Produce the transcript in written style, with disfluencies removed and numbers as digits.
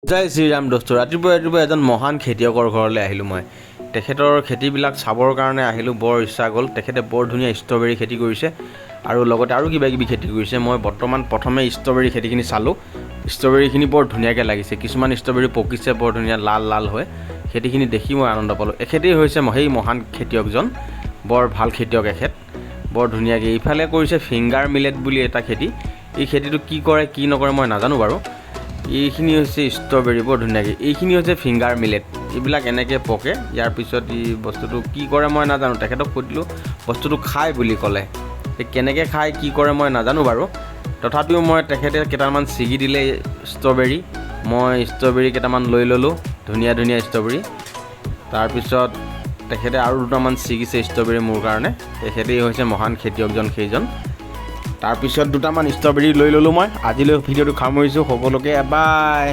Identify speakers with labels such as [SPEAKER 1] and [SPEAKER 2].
[SPEAKER 1] জয় শ্ৰীৰাম দোস্ত ৰাতিপুৱা এজন মহান খেতিয়কৰ ঘৰলৈ আহিলোঁ মই তেখেতৰ খেতিবিলাক চাবৰ কাৰণে আহিলোঁ বৰ ইচ্ছা গ'ল তেখেতে বৰ ধুনীয়া ষ্ট্ৰবেৰী খেতি কৰিছে আৰু লগতে আৰু কিবা কিবি খেতি কৰিছে মই বৰ্তমান প্ৰথমে ষ্ট্ৰবেৰী খেতিখিনি চালোঁ ষ্ট্ৰবেৰীখিনি বৰ ধুনীয়াকৈ লাগিছে কিছুমান ষ্ট্ৰবেৰী পকিছে বৰ ধুনীয়া লাল লাল হৈ খেতিখিনি দেখি মই আনন্দ পালোঁ এখেতেই হৈছে সেই মহান খেতিয়কজন বৰ ভাল খেতিয়ক এখেত বৰ ধুনীয়াকৈ ইফালে কৰিছে ফিংগাৰ মিলেট বুলি এটা খেতি এই খেতিটো কি কৰে কি নকৰে মই নাজানো বাৰু এইখিনি হৈছে ষ্ট্ৰবেৰী বৰ ধুনীয়াকৈ এইখিনি হৈছে ফিংগাৰ মিলেট এইবিলাক এনেকৈ পকে ইয়াৰ পিছত এই বস্তুটো কি কৰে মই নাজানো তেখেতক সুধিলোঁ বস্তুটো খায় বুলি ক'লে কেনেকৈ খায় কি কৰে মই নাজানো বাৰু তথাপিও মই তেখেতে কেইটামান ছিগি দিলে ষ্ট্ৰবেৰী মই ষ্ট্ৰবেৰী কেইটামান লৈ ল'লোঁ ধুনীয়া ধুনীয়া ষ্ট্ৰবেৰী তাৰপিছত তেখেতে আৰু দুটামান ছিগিছে ষ্ট্ৰবেৰী মোৰ কাৰণে তেখেতেই হৈছে মহান খেতিয়কজন সেইজন তাৰপিছত দুটামান ষ্ট্ৰবেৰী লৈ ল'লোঁ মই আজিলৈ ভিডিঅ'টো সামৰিছোঁ সকলোকে বাই